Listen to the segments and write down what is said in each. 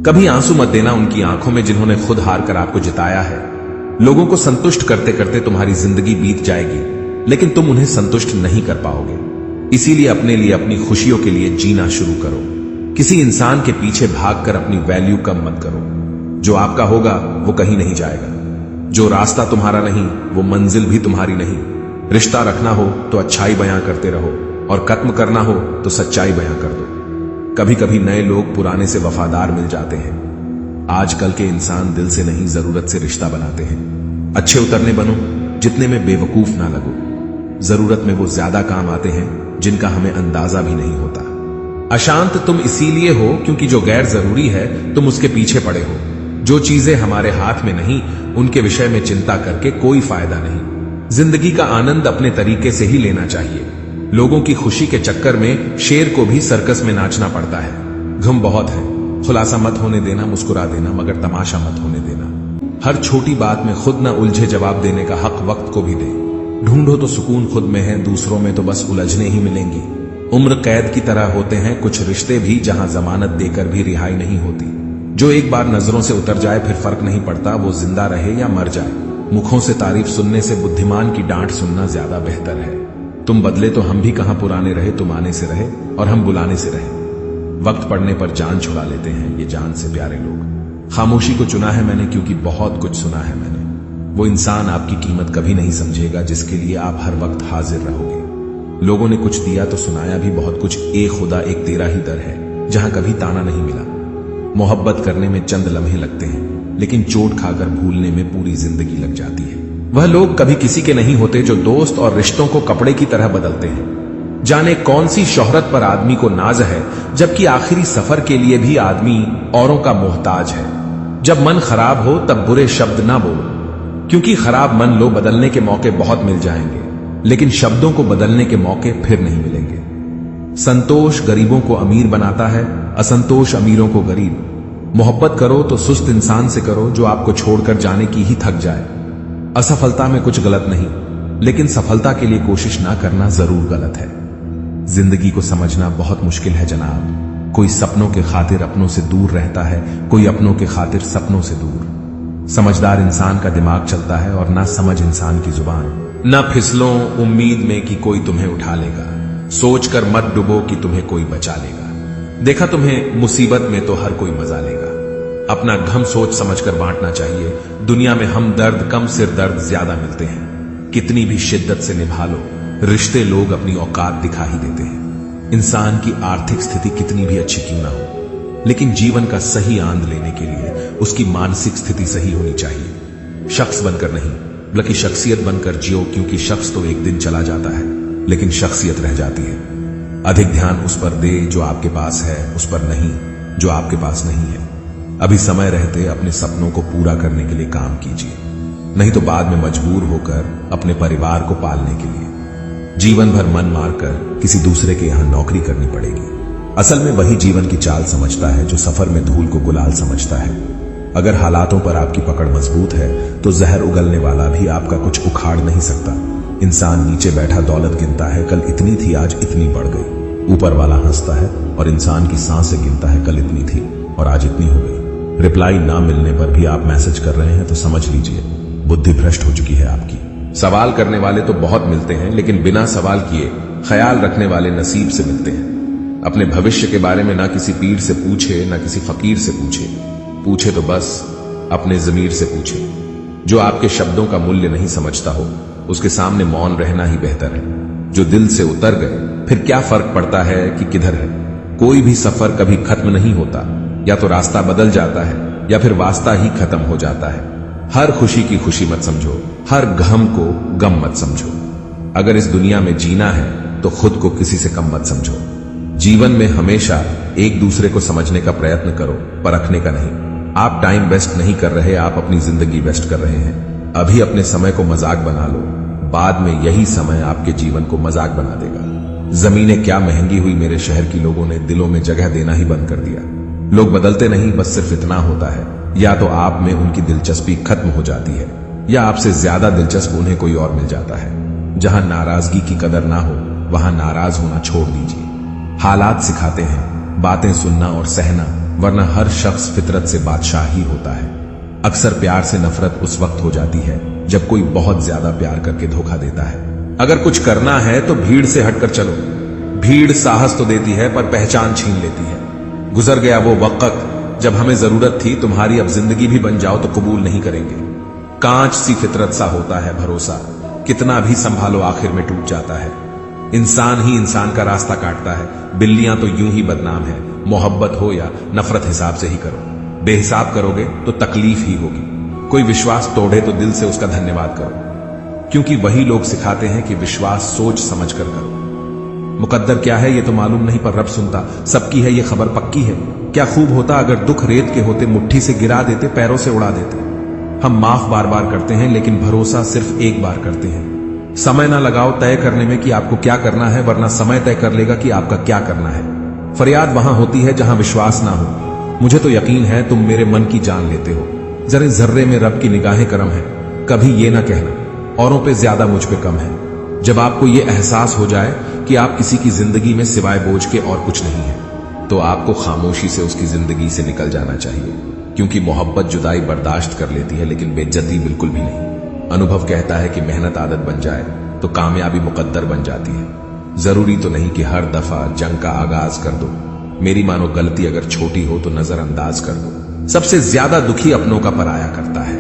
कभी आंसू मत देना उनकी आंखों में जिन्होंने खुद हार कर आपको जिताया है। लोगों को संतुष्ट करते करते तुम्हारी जिंदगी बीत जाएगी, लेकिन तुम उन्हें संतुष्ट नहीं कर पाओगे। इसीलिए अपने लिए, अपनी खुशियों के लिए जीना शुरू करो। किसी इंसान के पीछे भागकर अपनी वैल्यू कम मत करो। जो आपका होगा वो कहीं नहीं जाएगा। जो रास्ता तुम्हारा नहीं वो मंजिल भी तुम्हारी नहीं। रिश्ता रखना हो तो अच्छाई बयां करते रहो, और खत्म करना हो तो सच्चाई बयां कर दो। कभी कभी नए लोग पुराने से वफादार मिल जाते हैं। आजकल के इंसान दिल से नहीं, जरूरत से रिश्ता बनाते हैं। अच्छे उतरने बनो, जितने में बेवकूफ ना लगो। जरूरत में वो ज्यादा काम आते हैं जिनका हमें अंदाजा भी नहीं होता। अशांत तुम इसीलिए हो क्योंकि जो गैर जरूरी है तुम उसके पीछे पड़े हो। जो चीजें हमारे हाथ में नहीं उनके विषय में चिंता करके कोई फायदा नहीं। जिंदगी का आनंद अपने तरीके से ही लेना चाहिए। लोगों की खुशी के चक्कर में शेर को भी सर्कस में नाचना पड़ता है। गम बहुत है, खुलासा मत होने देना, मुस्कुरा देना मगर तमाशा मत होने देना। हर छोटी बात में खुद न उलझे, जवाब देने का हक वक्त को भी दे। ढूंढो तो सुकून खुद में है, दूसरों में तो बस उलझने ही मिलेंगी। उम्र कैद की तरह होते हैं कुछ रिश्ते भी, जहां जमानत देकर भी रिहाई नहीं होती। जो एक बार नजरों से उतर जाए फिर फर्क नहीं पड़ता वो जिंदा रहे या मर जाए। मुखों से तारीफ सुनने से बुद्धिमान की डांट सुनना ज्यादा बेहतर है। तुम बदले तो हम भी कहां पुराने रहे। तुम आने से रहे और हम बुलाने से रहे। वक्त पड़ने पर जान छुड़ा लेते हैं ये जान से प्यारे लोग। खामोशी को चुना है मैंने क्योंकि बहुत कुछ सुना है मैंने। वो इंसान आपकी कीमत कभी नहीं समझेगा जिसके लिए आप हर वक्त हाजिर रहोगे। लोगों ने कुछ दिया तो सुनाया भी बहुत कुछ। एक खुदा एक तेरा ही दर है जहां कभी ताना नहीं मिला। मोहब्बत करने में चंद लम्हे लगते हैं, लेकिन चोट खाकर भूलने में पूरी जिंदगी लग जाती है। वह लोग कभी किसी के नहीं होते जो दोस्त और रिश्तों को कपड़े की तरह बदलते हैं। जाने कौन सी शोहरत पर आदमी को नाज है, जबकि आखिरी सफर के लिए भी आदमी औरों का मोहताज है। जब मन खराब हो तब बुरे शब्द ना बोलो, क्योंकि खराब मन लो बदलने के मौके बहुत मिल जाएंगे, लेकिन शब्दों को बदलने के मौके फिर नहीं मिलेंगे। संतोष गरीबों को अमीर बनाता है, असंतोष अमीरों को गरीब। मोहब्बत करो तो सुस्त इंसान से करो जो आपको छोड़कर जाने की ही थक जाए। असफलता में कुछ गलत नहीं, लेकिन सफलता के लिए कोशिश ना करना जरूर गलत है। जिंदगी को समझना बहुत मुश्किल है जनाब। कोई सपनों के खातिर अपनों से दूर रहता है, कोई अपनों के खातिर सपनों से दूर। समझदार इंसान का दिमाग चलता है और ना समझ इंसान की जुबान। ना फिसलो उम्मीद में कि कोई तुम्हें उठा लेगा, सोचकर मत डुबो कि तुम्हें कोई बचा लेगा। देखा तुम्हें मुसीबत में तो हर कोई मजा लेगा। अपना गम सोच समझकर बांटना चाहिए। दुनिया में हम दर्द कम, सिर दर्द ज्यादा मिलते हैं। कितनी भी शिद्दत से निभा लो, रिश्ते लोग अपनी औकात दिखा ही देते हैं। इंसान की आर्थिक स्थिति कितनी भी अच्छी क्यों ना हो, लेकिन जीवन का सही आनंद लेने के लिए उसकी मानसिक स्थिति सही होनी चाहिए। शख्स बनकर नहीं, बल्कि शख्सियत बनकर जियो, क्योंकि शख्स तो एक दिन चला जाता है लेकिन शख्सियत रह जाती है। अधिक ध्यान उस पर दे जो आपके पास है, उस पर नहीं जो आपके पास नहीं है। अभी समय रहते अपने सपनों को पूरा करने के लिए काम कीजिए, नहीं तो बाद में मजबूर होकर अपने परिवार को पालने के लिए जीवन भर मन मारकर किसी दूसरे के यहां नौकरी करनी पड़ेगी। असल में वही जीवन की चाल समझता है जो सफर में धूल को गुलाल समझता है। अगर हालातों पर आपकी पकड़ मजबूत है तो जहर उगलने वाला भी आपका कुछ उखाड़ नहीं सकता। इंसान नीचे बैठा दौलत गिनता है, कल इतनी थी आज इतनी बढ़ गई। ऊपर वाला हंसता है और इंसान की सांसें गिनता है, कल इतनी थी और आज इतनी हो गई। रिप्लाई ना मिलने पर भी आप मैसेज कर रहे हैं तो समझ लीजिए बुद्धि भ्रष्ट हो चुकी है आपकी। सवाल करने वाले तो बहुत मिलते हैं, लेकिन बिना सवाल किए ख्याल रखने वाले नसीब से मिलते हैं। अपने भविष्य के बारे में ना किसी पीर से पूछे, ना किसी फकीर से पूछे। पूछे तो बस अपने जमीर से पूछे। जो आपके शब्दों का मूल्य नहीं समझता हो उसके सामने मौन रहना ही बेहतर है। जो दिल से उतर गए फिर क्या फर्क पड़ता है कि किधर है। कोई भी सफर कभी खत्म नहीं होता, या तो रास्ता बदल जाता है या फिर वास्ता ही खत्म हो जाता है। हर खुशी की खुशी मत समझो, हर गम को गम मत समझो। अगर इस दुनिया में जीना है तो खुद को किसी से कम मत समझो। जीवन में हमेशा एक दूसरे को समझने का प्रयत्न करो, परखने का नहीं। आप टाइम वेस्ट नहीं कर रहे, आप अपनी जिंदगी वेस्ट कर रहे हैं। अभी अपने समय को मजाक बना लो, बाद में यही समय आपके जीवन को मजाक बना देगा। जमीनें क्या महंगी हुई मेरे शहर की, लोगों ने दिलों में जगह देना ही बंद कर दिया। लोग बदलते नहीं, बस सिर्फ इतना होता है, या तो आप में उनकी दिलचस्पी खत्म हो जाती है या आपसे ज्यादा दिलचस्प उन्हें कोई और मिल जाता है। जहां नाराजगी की कदर ना हो वहां नाराज होना छोड़ दीजिए। हालात सिखाते हैं बातें सुनना और सहना, वरना हर शख्स फितरत से बादशाह ही होता है। अक्सर प्यार से नफरत उस वक्त हो जाती है जब कोई बहुत ज्यादा प्यार करके धोखा देता है। अगर कुछ करना है तो भीड़ से हटकर चलो। भीड़ साहस तो देती है पर पहचान छीन लेती है। गुजर गया वो वक्त जब हमें जरूरत थी तुम्हारी, अब जिंदगी भी बन जाओ तो कबूल नहीं करेंगे। कांच सी फितरत सा होता है भरोसा, कितना भी संभालो आखिर में टूट जाता है। इंसान ही इंसान का रास्ता काटता है, बिल्लियां तो यूं ही बदनाम है। मोहब्बत हो या नफरत हिसाब से ही करो, बेहिसाब करोगे तो तकलीफ ही होगी। कोई विश्वास तोड़े तो दिल से उसका धन्यवाद करो, क्योंकि वही लोग सिखाते हैं कि विश्वास सोच समझ कर करो। मुकद्दर क्या है ये तो मालूम नहीं पर रब सुनता, सबकी है ये खबर पक्की है। क्या खूब होता अगर दुख रेत के होते, मुट्ठी से गिरा देते, पैरों से उड़ा देते। हम माफ बार बार करते हैं लेकिन भरोसा सिर्फ एक बार करते हैं। समय ना लगाओ तय करने में कि आपको क्या करना है, वरना समय तय कर लेगा कि आपका क्या करना है। फरियाद वहां होती है जहां विश्वास ना हो। मुझे तो यकीन है तुम मेरे मन की जान लेते हो। जरे जर्रे में रब की निगाहें करम है। कभी ये ना कहना औरों पे ज्यादा मुझ पे कम है। जब आपको ये एहसास हो जाए कि आप किसी की जिंदगी में सिवाय बोझ के और कुछ नहीं है, तो आपको खामोशी से उसकी जिंदगी से निकल जाना चाहिए। क्योंकि मोहब्बत जुदाई बर्दाश्त कर लेती है लेकिन बेइज्जती बिल्कुल भी नहीं। अनुभव कहता है कि मेहनत आदत बन जाए तो कामयाबी मुकद्दर बन जाती है। जरूरी तो नहीं कि हर दफा जंग का आगाज कर दो। मेरी मानो गलती अगर छोटी हो तो नजरअंदाज कर दो। सबसे ज्यादा दुखी अपनों का पराया करता है।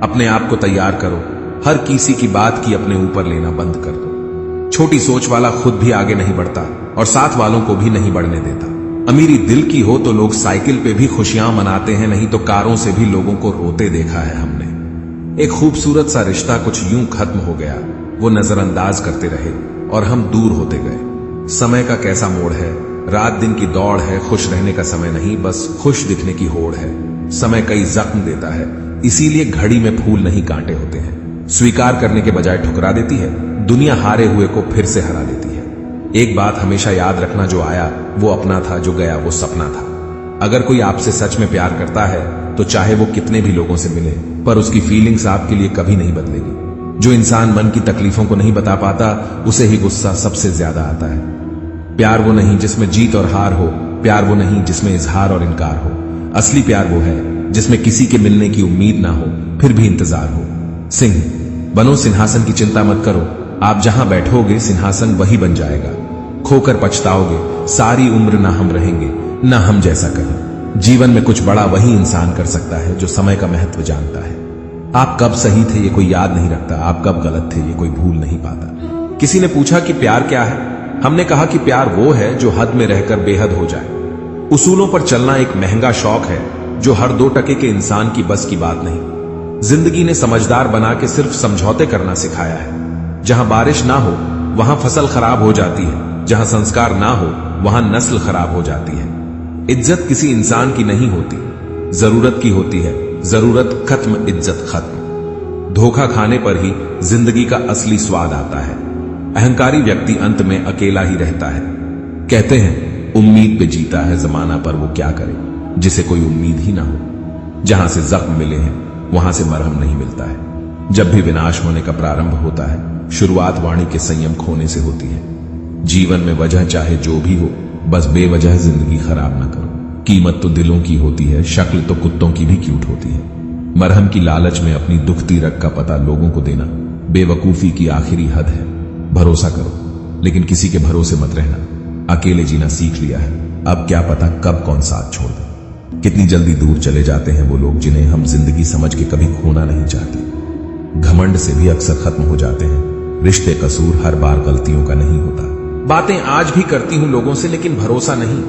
अपने आप को तैयार करो, हर किसी की बात की अपने ऊपर लेना बंद कर दो। छोटी सोच वाला खुद भी आगे नहीं बढ़ता और साथ वालों को भी नहीं बढ़ने देता। अमीरी दिल की हो तो लोग साइकिल पे भी खुशियां मनाते हैं, नहीं तो कारों से भी लोगों को रोते देखा है हमने। एक खूबसूरत सा रिश्ता कुछ यूं खत्म हो गया, वो नजरअंदाज करते रहे और हम दूर होते गए। समय का कैसा मोड़ है, रात दिन की दौड़ है, खुश रहने का समय नहीं, बस खुश दिखने की होड़ है। समय कई जख्म देता है, इसीलिए घड़ी में फूल नहीं कांटे होते हैं। स्वीकार करने के बजाय ठुकरा देती है, दुनिया हारे हुए को फिर से हरा देती है। एक बात हमेशा याद रखना, जो आया वो अपना था, जो गया वो सपना था। अगर कोई आपसे सच में प्यार करता है तो चाहे वो कितने भी लोगों से मिले, पर उसकी फीलिंग्स आपके लिए कभी नहीं बदलेगी। जो इंसान मन की तकलीफों को नहीं बता पाता, उसे ही गुस्सा सबसे ज्यादा आता है। प्यार वो नहीं जिसमें जीत और हार हो, प्यार वो नहीं जिसमें इजहार और इनकार हो। असली प्यार वो है जिसमें किसी के मिलने की उम्मीद ना हो, फिर भी इंतजार हो। सिंह बनो, सिंहासन की चिंता मत करो, आप जहां बैठोगे सिंहासन वही बन जाएगा। खोकर पछताओगे, सारी उम्र ना हम रहेंगे ना हम जैसा करें। जीवन में कुछ बड़ा वही इंसान कर सकता है जो समय का महत्व जानता है। आप कब सही थे ये कोई याद नहीं रखता, आप कब गलत थे ये कोई भूल नहीं पाता। किसी ने पूछा कि प्यार क्या है, हमने कहा कि प्यार वो है जो हद में रहकर बेहद हो जाए। उसूलों पर चलना एक महंगा शौक है जो हर 2 टके के इंसान की बस की बात नहीं। जिंदगी ने समझदार बना के सिर्फ समझौते करना सिखाया है। जहां बारिश ना हो वहां फसल खराब हो जाती है, जहां संस्कार ना हो वहां नस्ल खराब हो जाती है। इज्जत किसी इंसान की नहीं होती, जरूरत की होती है। जरूरत खत्म, इज्जत खत्म। धोखा खाने पर ही जिंदगी का असली स्वाद आता है। अहंकारी व्यक्ति अंत में अकेला ही रहता है। कहते हैं उम्मीद पे जीता है जमाना, पर वो क्या करे जिसे कोई उम्मीद ही ना हो। जहां से जख्म मिले हैं वहां से मरहम नहीं मिलता है। जब भी विनाश होने का प्रारंभ होता है, शुरुआत वाणी के संयम खोने से होती है। जीवन में वजह चाहे जो भी हो, बस बेवजह जिंदगी खराब ना करो। कीमत तो दिलों की होती है, शक्ल तो कुत्तों की भी क्यूट होती है। मरहम की लालच में अपनी दुखती रग का पता लोगों को देना बेवकूफी की आखिरी हद है। भरोसा करो लेकिन किसी के भरोसे मत रहना। अकेले जीना सीख लिया है, अब क्या पता कब कौन साथ छोड़ दे। कितनी जल्दी दूर चले जाते हैं वो लोग जिन्हें हम जिंदगी समझ के कभी खोना नहीं चाहते। घमंड से भी अक्सर खत्म हो जाते हैं। रिश्ते कसूर हर बार गलतियों का नहीं होता। बातें आज भी करती हूं लोगों से लेकिन भरोसा नहीं।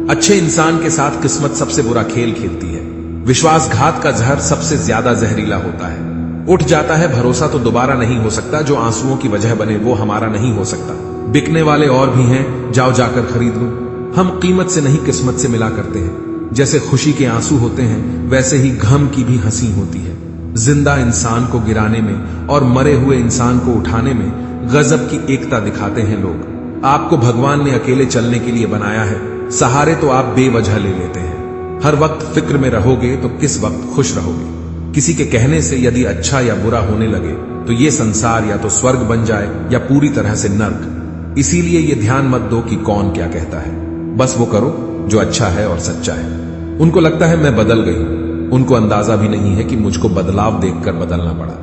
अच्छे इंसान के साथ किस्मत सबसे बुरा खेल खेलती है। विश्वासघात का जहर सबसे ज्यादा जहरीला होता है। उठ जाता है भरोसा तो दोबारा नहीं हो सकता। जो आंसुओं की वजह बने वो हमारा नहीं हो सकता। बिकने वाले और भी हैं, जाओ जाकर खरीद लो। हम कीमत से नहीं किस्मत से मिला करते हैं। जैसे खुशी के आंसू होते हैं वैसे ही गम की भी हंसी होती है। जिंदा इंसान को गिराने में और मरे हुए इंसान को उठाने में गजब की एकता दिखाते हैं लोग। आपको भगवान ने अकेले चलने के लिए बनाया है, सहारे तो आप बेवजह ले लेते हैं। हर वक्त फिक्र में रहोगे तो किस वक्त खुश रहोगे। किसी के कहने से यदि अच्छा या बुरा होने लगे तो ये संसार या तो स्वर्ग बन जाए या पूरी तरह से नर्क। इसीलिए ये ध्यान मत दो कि कौन क्या कहता है, बस वो करो जो अच्छा है और सच्चा है। उनको लगता है मैं बदल गई। उनको अंदाजा भी नहीं है कि मुझको बदलाव देखकर बदलना पड़ा।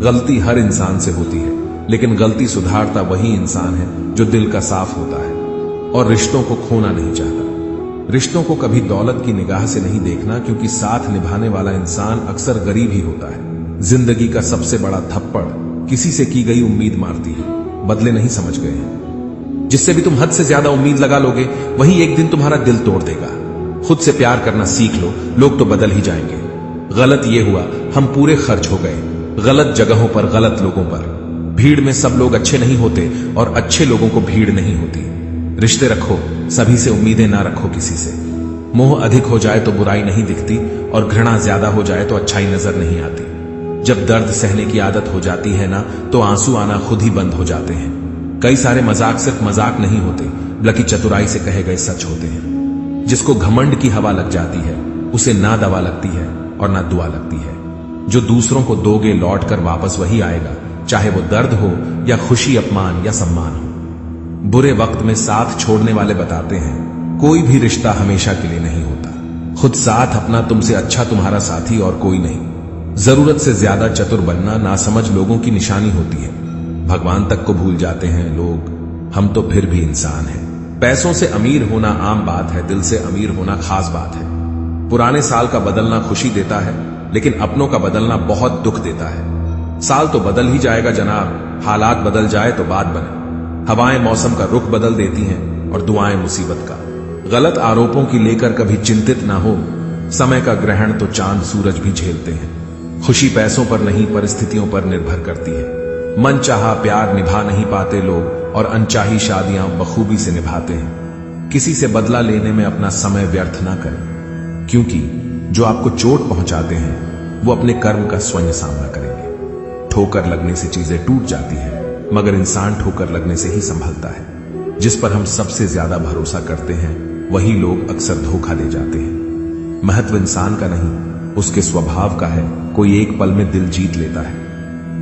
गलती हर इंसान से होती है, लेकिन गलती सुधारता वही इंसान है जो दिल का साफ होता है और रिश्तों को खोना नहीं चाहता। रिश्तों को कभी दौलत की निगाह से नहीं देखना, क्योंकि साथ निभाने वाला इंसान अक्सर गरीब ही होता है। जिंदगी का सबसे बड़ा थप्पड़ किसी से की गई उम्मीद मारती है। बदले नहीं समझ गए हैं। जिससे भी तुम हद से ज्यादा उम्मीद लगा लोगे, वही एक दिन तुम्हारा दिल तोड़ देगा। खुद से प्यार करना सीख लो, लोग तो बदल ही जाएंगे। गलत ये हुआ, हम पूरे खर्च हो गए, गलत जगहों पर, गलत लोगों पर। भीड़ में सब लोग अच्छे नहीं होते और अच्छे लोगों को भीड़ नहीं होती। रिश्ते रखो, सभी से उम्मीदें ना रखो किसी से। मोह अधिक हो जाए तो बुराई नहीं दिखती और घृणा ज्यादा हो जाए तो अच्छाई नजर नहीं आती। जब दर्द सहने की आदत हो जाती है ना, तो आंसू आना खुद ही बंद हो जाते हैं। कई सारे मजाक सिर्फ मजाक नहीं होते, बल्कि चतुराई से कहे गए सच होते हैं। जिसको घमंड की हवा लग जाती है, उसे ना दवा लगती है और ना दुआ लगती है। जो दूसरों को दोगे, लौट कर वापस वही आएगा, चाहे वो दर्द हो या खुशी, अपमान या सम्मान हो। बुरे वक्त में साथ छोड़ने वाले बताते हैं, कोई भी रिश्ता हमेशा के लिए नहीं होता। खुद साथ अपना, तुमसे अच्छा तुम्हारा साथी और कोई नहीं। जरूरत से ज्यादा चतुर बनना नासमझ लोगों की निशानी होती है। भगवान तक को भूल जाते हैं लोग, हम तो फिर भी इंसान हैं। पैसों से अमीर होना आम बात है, दिल से अमीर होना खास बात है। पुराने साल का बदलना खुशी देता है, लेकिन अपनों का बदलना बहुत दुख देता है। साल तो बदल ही जाएगा जनाब, हालात बदल जाए तो बात बने। हवाएं मौसम का रुख बदल देती हैं और दुआएं मुसीबत का। गलत आरोपों की लेकर कभी चिंतित ना हो, समय का ग्रहण तो चांद सूरज भी झेलते हैं। खुशी पैसों पर नहीं, परिस्थितियों पर निर्भर करती है। मन चाहा प्यार निभा नहीं पाते लोग और अनचाही शादियां बखूबी से निभाते हैं। किसी से बदला लेने में अपना समय व्यर्थ ना करें, क्योंकि जो आपको चोट पहुंचाते हैं वो अपने कर्म का स्वयं सामना करेंगे। ठोकर लगने से चीजें टूट जाती है, मगर इंसान ठोकर लगने से ही संभलता है। जिस पर हम सबसे ज्यादा भरोसा करते हैं, वही लोग अक्सर धोखा दे जाते हैं। महत्व इंसान का नहीं, उसके स्वभाव का है। कोई एक पल में दिल जीत लेता है,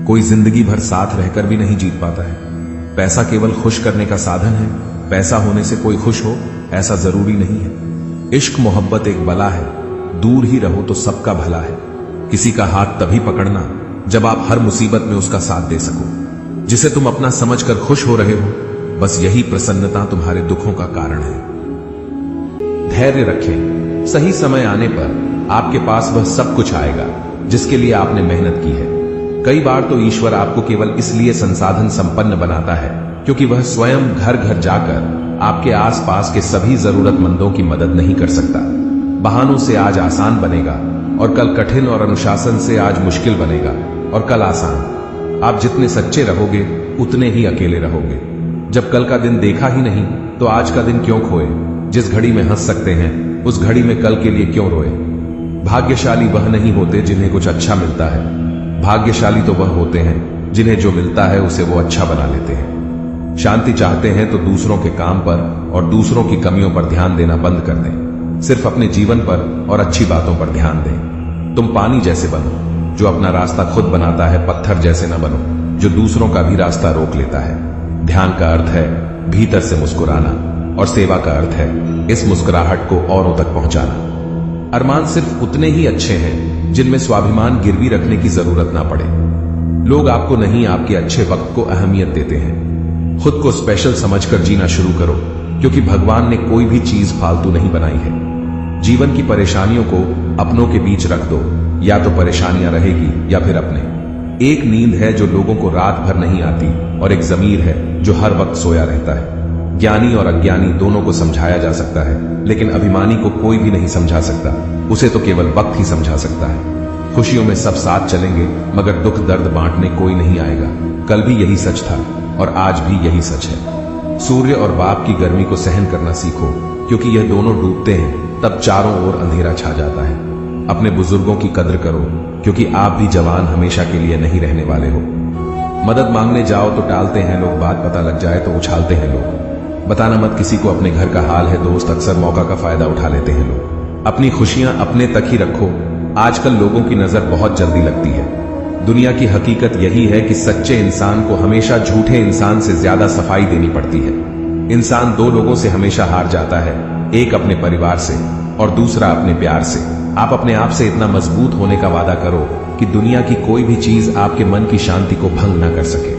कोई जिंदगी भर साथ रहकर भी नहीं जीत पाता है। पैसा केवल खुश करने का साधन है, पैसा होने से कोई खुश हो ऐसा जरूरी नहीं है। इश्क मोहब्बत एक बला है, दूर ही रहो तो सबका भला है। किसी का हाथ तभी पकड़ना जब आप हर मुसीबत में उसका साथ दे सको। जिसे तुम अपना समझकर खुश हो रहे हो, बस यही प्रसन्नता तुम्हारे दुखों का कारण है। धैर्य रखें, सही समय आने पर आपके पास वह सब कुछ आएगा जिसके लिए आपने मेहनत की है। कई बार तो ईश्वर आपको केवल इसलिए संसाधन संपन्न बनाता है क्योंकि वह स्वयं घर घर जाकर आपके आसपास के सभी जरूरतमंदों की मदद नहीं कर सकता। बहानों से आज आसान बनेगा और कल कठिन, और अनुशासन से आज मुश्किल बनेगा और कल आसान। आप जितने सच्चे रहोगे उतने ही अकेले रहोगे। जब कल का दिन देखा ही नहीं तो आज का दिन क्यों खोए। जिस घड़ी में हंस सकते हैं उस घड़ी में कल के लिए क्यों रोए। भाग्यशाली वह नहीं होते जिन्हें कुछ अच्छा मिलता है, भाग्यशाली तो वह होते हैं जिन्हें जो मिलता है उसे वो अच्छा बना लेते हैं। शांति चाहते हैं तो दूसरों के काम पर और दूसरों की कमियों पर ध्यान देना बंद कर दें। सिर्फ अपने जीवन पर और अच्छी बातों पर ध्यान दें। तुम पानी जैसे बनो जो अपना रास्ता खुद बनाता है, पत्थर जैसे न बनो जो दूसरों का भी रास्ता रोक लेता है। ध्यान का अर्थ है भीतर से मुस्कुराना और सेवा का अर्थ है इस मुस्कुराहट को औरों तक पहुंचाना। अरमान सिर्फ उतने ही अच्छे हैं जिनमें स्वाभिमान गिरवी रखने की जरूरत ना पड़े। लोग आपको नहीं, आपके अच्छे वक्त को अहमियत देते हैं। खुद को स्पेशल समझकर जीना शुरू करो, क्योंकि भगवान ने कोई भी चीज फालतू नहीं बनाई है। जीवन की परेशानियों को अपनों के बीच रख दो, या तो परेशानियां रहेगी या फिर अपने। एक नींद है जो लोगों को रात भर नहीं आती और एक जमीर है जो हर वक्त सोया रहता है। ज्ञानी और अज्ञानी दोनों को समझाया जा सकता है, लेकिन अभिमानी को कोई भी नहीं समझा सकता, उसे तो केवल वक्त ही समझा सकता है। खुशियों में सब साथ चलेंगे, मगर दुख दर्द बांटने कोई नहीं आएगा। कल भी यही सच था और आज भी यही सच है। सूर्य और बाप की गर्मी को सहन करना सीखो, क्योंकि यह दोनों डूबते हैं तब चारों ओर अंधेरा छा जाता है। अपने बुजुर्गों की कद्र करो, क्योंकि आप भी जवान हमेशा के लिए नहीं रहने वाले हो। मदद मांगने जाओ तो टालते हैं लोग, बात पता लग जाए तो उछालते हैं लोग। बताना मत किसी को अपने घर का हाल है दोस्त, अक्सर मौका का फायदा उठा लेते हैं लोग। अपनी खुशियां अपने तक ही रखो। आजकल लोगों की नजर बहुत जल्दी लगती है। दुनिया की हकीकत यही है कि सच्चे इंसान को हमेशा झूठे इंसान से ज्यादा सफाई देनी पड़ती है। इंसान दो लोगों से हमेशा हार जाता है, एक अपने परिवार से और दूसरा अपने प्यार से। आप अपने आप से इतना मजबूत होने का वादा करो कि दुनिया की कोई भी चीज आपके मन की शांति को भंग ना कर सके।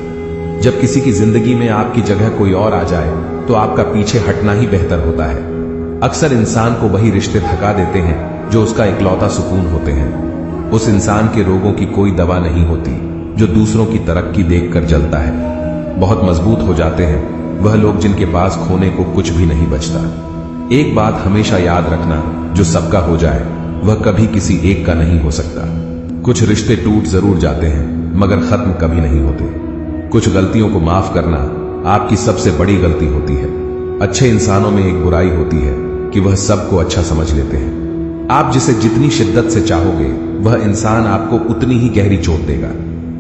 जब किसी की जिंदगी में आपकी जगह कोई और आ जाए तो आपका पीछे हटना ही बेहतर होता है। अक्सर इंसान को वही रिश्ते थका देते हैं जो उसका इकलौता सुकून होते हैं। उस इंसान के रोगों की कोई दवा नहीं होती जो दूसरों की तरक्की देखकर जलता है। बहुत मजबूत हो जाते हैं वह लोग जिनके पास खोने को कुछ भी नहीं बचता। एक बात हमेशा याद रखना, जो सबका हो जाए वह कभी किसी एक का नहीं हो सकता। कुछ रिश्ते टूट जरूर जाते हैं मगर खत्म कभी नहीं होते। कुछ गलतियों को माफ करना आपकी सबसे बड़ी गलती होती है। अच्छे इंसानों में एक बुराई होती है कि वह सबको अच्छा समझ लेते हैं। आप जिसे जितनी शिद्दत से चाहोगे वह इंसान आपको उतनी ही गहरी चोट देगा।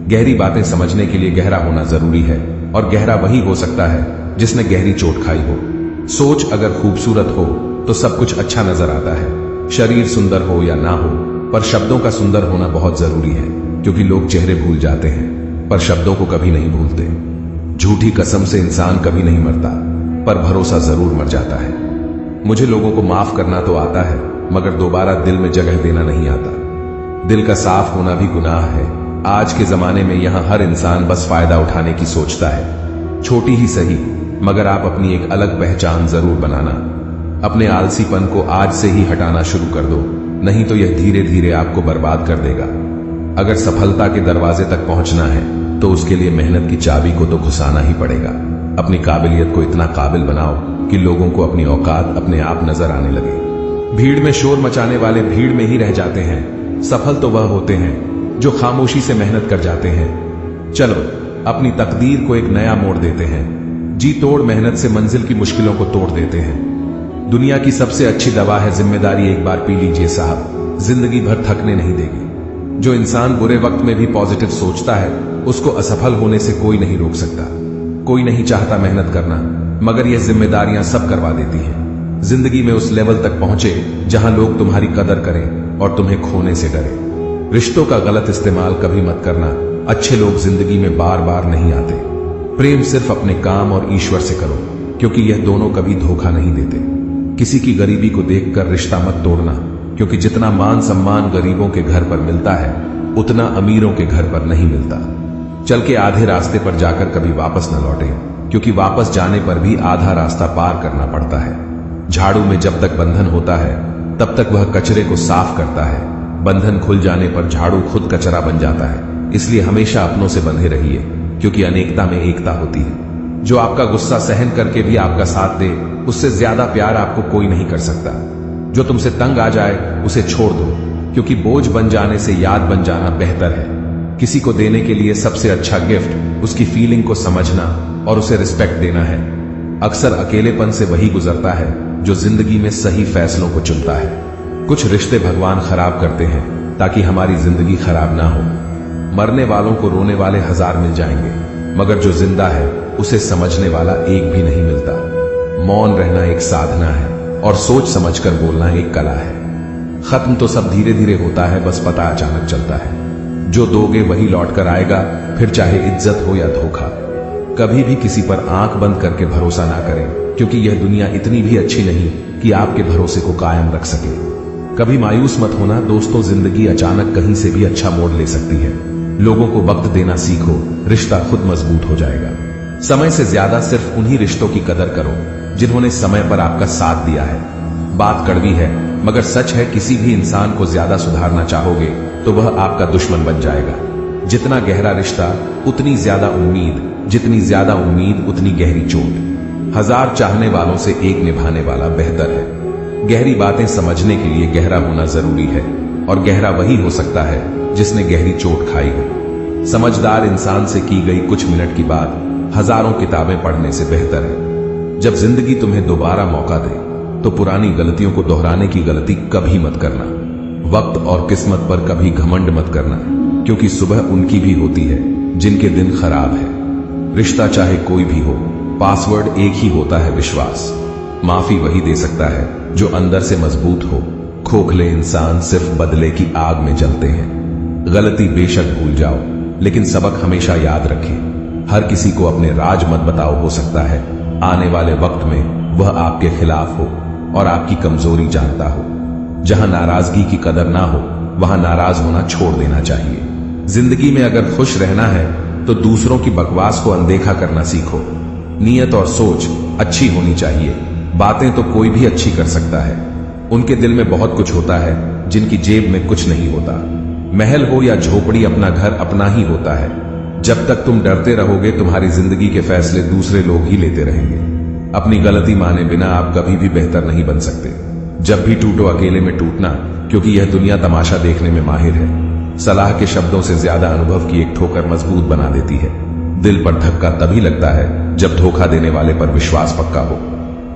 गहरी बातें समझने के लिए गहरा होना जरूरी है और गहरा वही हो सकता है जिसने गहरी चोट खाई हो। सोच अगर खूबसूरत हो तो सब कुछ अच्छा नजर आता है। शरीर सुंदर हो या ना हो, पर शब्दों का सुंदर होना बहुत जरूरी है, क्योंकि लोग चेहरे भूल जाते हैं पर शब्दों को कभी नहीं भूलते। झूठी कसम से इंसान कभी नहीं मरता, पर भरोसा जरूर मर जाता है। मुझे लोगों को माफ करना तो आता है मगर दोबारा दिल में जगह देना नहीं आता। दिल का साफ होना भी गुनाह है। आज के जमाने में यहां हर इंसान बस फायदा उठाने की सोचता है। छोटी ही सही मगर आप अपनी एक अलग पहचान जरूर बनाना। अपने आलसीपन को आज से ही हटाना शुरू कर दो, नहीं तो यह धीरे धीरे आपको बर्बाद कर देगा। अगर सफलता के दरवाजे तक पहुंचना है तो उसके लिए मेहनत की चाबी को तो घुसाना ही पड़ेगा। अपनी काबिलियत को इतना काबिल बनाओ कि लोगों को अपनी औकात अपने आप नजर आने लगे। भीड़ में शोर मचाने वाले भीड़ में ही रह जाते हैं। सफल तो वह होते हैं जो खामोशी से मेहनत कर जाते हैं। चलो अपनी तकदीर को एक नया मोड़ देते हैं। जी तोड़ मेहनत से मंजिल की मुश्किलों को तोड़ देते हैं। दुनिया की सबसे अच्छी दवा है जिम्मेदारी। एक बार पी लीजिए साहब, जिंदगी भर थकने नहीं देगी। जो इंसान बुरे वक्त में भी पॉजिटिव सोचता है उसको असफल होने से कोई नहीं रोक सकता। कोई नहीं चाहता मेहनत करना, मगर यह जिम्मेदारियां सब करवा देती हैं। जिंदगी में उस लेवल तक पहुंचे जहां लोग तुम्हारी कदर करें और तुम्हें खोने से डरे। रिश्तों का गलत इस्तेमाल कभी मत करना। अच्छे लोग जिंदगी में बार बार नहीं आते। प्रेम सिर्फ अपने काम और ईश्वर से करो, क्योंकि यह दोनों कभी धोखा नहीं देते। किसी की गरीबी को देखकर रिश्ता मत तोड़ना, क्योंकि जितना मान सम्मान गरीबों के घर पर मिलता है उतना अमीरों के घर पर नहीं मिलता। चल के आधे रास्ते पर जाकर कभी वापस न लौटे, क्योंकि वापस जाने पर भी आधा रास्ता पार करना पड़ता है। झाड़ू में जब तक बंधन होता है तब तक वह कचरे को साफ करता है। बंधन खुल जाने पर झाड़ू खुद कचरा बन जाता है। इसलिए हमेशा अपनों से बंधे रहिए, क्योंकि अनेकता में एकता होती है। जो आपका गुस्सा सहन करके भी आपका साथ दे, उससे ज्यादा प्यार आपको कोई नहीं कर सकता। जो तुमसे तंग आ जाए उसे छोड़ दो, क्योंकि बोझ बन जाने से याद बन जाना बेहतर है। किसी को देने के लिए सबसे अच्छा गिफ्ट उसकी फीलिंग को समझना और उसे रिस्पेक्ट देना है। अक्सर अकेलेपन से वही गुजरता है जो जिंदगी में सही फैसलों को चुनता है। कुछ रिश्ते भगवान खराब करते हैं ताकि हमारी जिंदगी खराब ना हो। मरने वालों को रोने वाले 1000 मिल जाएंगे, मगर जो जिंदा है उसे समझने वाला एक भी नहीं मिलता। मौन रहना एक साधना है और सोच समझकर बोलना एक कला है। खत्म तो सब धीरे धीरे होता है, बस पता अचानक चलता है। जो दोगे वही लौट कर आएगा, फिर चाहे इज्जत हो या धोखा। कभी भी किसी पर आंख बंद करके भरोसा ना करें, क्योंकि यह दुनिया इतनी भी अच्छी नहीं कि आपके भरोसे को कायम रख सके। कभी मायूस मत होना दोस्तों, जिंदगी अचानक कहीं से भी अच्छा मोड़ ले सकती है। लोगों को वक्त देना सीखो, रिश्ता खुद मजबूत हो जाएगा। समय से ज्यादा सिर्फ उन्हीं रिश्तों की कदर करो जिन्होंने समय पर आपका साथ दिया है। बात कड़वी है मगर सच है, किसी भी इंसान को ज्यादा सुधारना चाहोगे तो वह आपका दुश्मन बन जाएगा। जितना गहरा रिश्ता उतनी ज्यादा उम्मीद, जितनी ज्यादा उम्मीद उतनी गहरी चोट। 1000 चाहने वालों से एक निभाने वाला बेहतर है। गहरी बातें समझने के लिए गहरा होना जरूरी है, और गहरा वही हो सकता है जिसने गहरी चोट खाई हो। समझदार इंसान से की गई कुछ मिनट की बात हजारों किताबें पढ़ने से बेहतर है। जब जिंदगी तुम्हें दोबारा मौका दे तो पुरानी गलतियों को दोहराने की गलती कभी मत करना। वक्त और किस्मत पर कभी घमंड मत करना, क्योंकि सुबह उनकी भी होती है जिनके दिन खराब है। रिश्ता चाहे कोई भी हो, पासवर्ड एक ही होता है, विश्वास। माफी वही दे सकता है जो अंदर से मजबूत हो। खोखले इंसान सिर्फ बदले की आग में जलते हैं। गलती बेशक भूल जाओ, लेकिन सबक हमेशा याद रखें। हर किसी को अपने राज मत बताओ, हो सकता है आने वाले वक्त में वह आपके खिलाफ हो और आपकी कमजोरी जानता हो। जहां नाराजगी की कदर ना हो वहां नाराज होना छोड़ देना चाहिए। जिंदगी में अगर खुश रहना है तो दूसरों की बकवास को अनदेखा करना सीखो। नीयत और सोच अच्छी होनी चाहिए। बातें तो कोई भी अच्छी कर सकता है। उनके दिल में बहुत कुछ होता है जिनकी जेब में कुछ नहीं होता। महल हो या झोपड़ी, अपना घर अपना ही होता है। जब तक तुम डरते रहोगे तुम्हारी जिंदगी के फैसले दूसरे लोग ही लेते रहेंगे। अपनी गलती माने बिना आप कभी भी बेहतर नहीं बन सकते। जब भी टूटो अकेले में टूटना, क्योंकि यह दुनिया तमाशा देखने में माहिर है। सलाह के शब्दों से ज्यादा अनुभव की एक ठोकर मजबूत बना देती है। दिल पर धक्का तभी लगता है जब धोखा देने वाले पर विश्वास पक्का हो।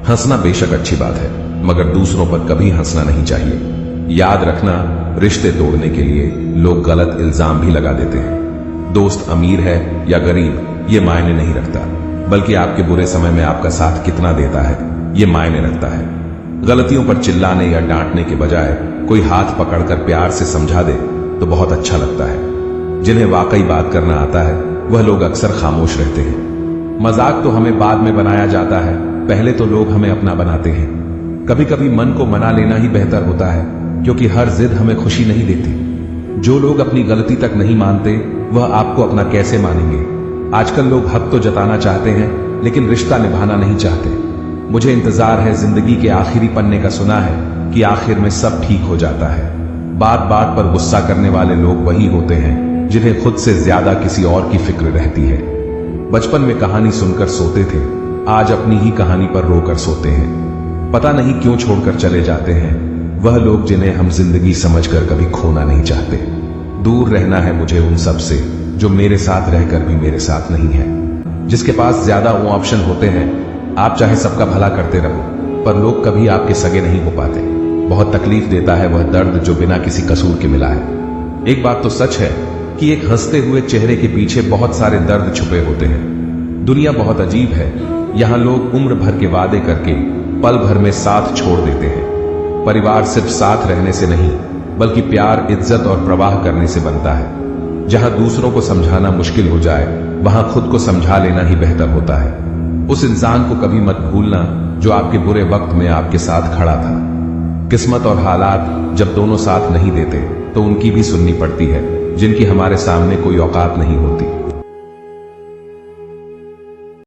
हंसना बेशक अच्छी बात है, मगर दूसरों पर कभी हंसना नहीं चाहिए। याद रखना, रिश्ते तोड़ने के लिए लोग गलत इल्जाम भी लगा देते हैं। दोस्त अमीर है या गरीब ये मायने नहीं रखता, बल्कि आपके बुरे समय में आपका साथ कितना देता है ये मायने रखता है। गलतियों पर चिल्लाने या डांटने के बजाय कोई हाथ पकड़कर प्यार से समझा दे तो बहुत अच्छा लगता है। जिन्हें वाकई बात करना आता है वह लोग अक्सर खामोश रहते हैं। मजाक तो हमें बाद में बनाया जाता है, पहले तो लोग हमें अपना बनाते हैं। कभी कभी मन को मना लेना ही बेहतर होता है, क्योंकि हर जिद हमें खुशी नहीं देती। जो लोग अपनी गलती तक नहीं मानते वह आपको अपना कैसे मानेंगे। आजकल लोग हक तो जताना चाहते हैं लेकिन रिश्ता निभाना नहीं चाहते। मुझे इंतजार है जिंदगी के आखिरी पन्ने का, सुना है कि आखिर में सब ठीक हो जाता है। बात बात पर गुस्सा करने वाले लोग वही होते हैं जिन्हें खुद से ज्यादा किसी और की फिक्र रहती है। बचपन में कहानी सुनकर सोते थे, आज अपनी ही कहानी पर रोकर सोते हैं। पता नहीं क्यों छोड़कर चले जाते हैं वह लोग जिन्हें हम जिंदगी समझकर कभी खोना नहीं चाहते। दूर रहना है मुझे उन सब से जो मेरे साथ रहकर भी मेरे साथ नहीं है। जिसके पास ज्यादा वो ऑप्शन होते हैं, आप चाहे सबका भला करते रहो पर लोग कभी आपके सगे नहीं हो पाते। बहुत तकलीफ देता है वह दर्द जो बिना किसी कसूर के मिला है। एक बात तो सच है कि एक हंसते हुए चेहरे के पीछे बहुत सारे दर्द छुपे होते हैं। दुनिया बहुत अजीब है, यहाँ लोग उम्र भर के वादे करके पल भर में साथ छोड़ देते हैं। परिवार सिर्फ साथ रहने से नहीं बल्कि प्यार, इज्जत और प्रवाह करने से बनता है। जहां दूसरों को समझाना मुश्किल हो जाए वहां खुद को समझा लेना ही बेहतर होता है। उस इंसान को कभी मत भूलना जो आपके बुरे वक्त में आपके साथ खड़ा था। किस्मत और हालात जब दोनों साथ नहीं देते तो उनकी भी सुननी पड़ती है, जिनकी हमारे सामने कोई औकात नहीं होती।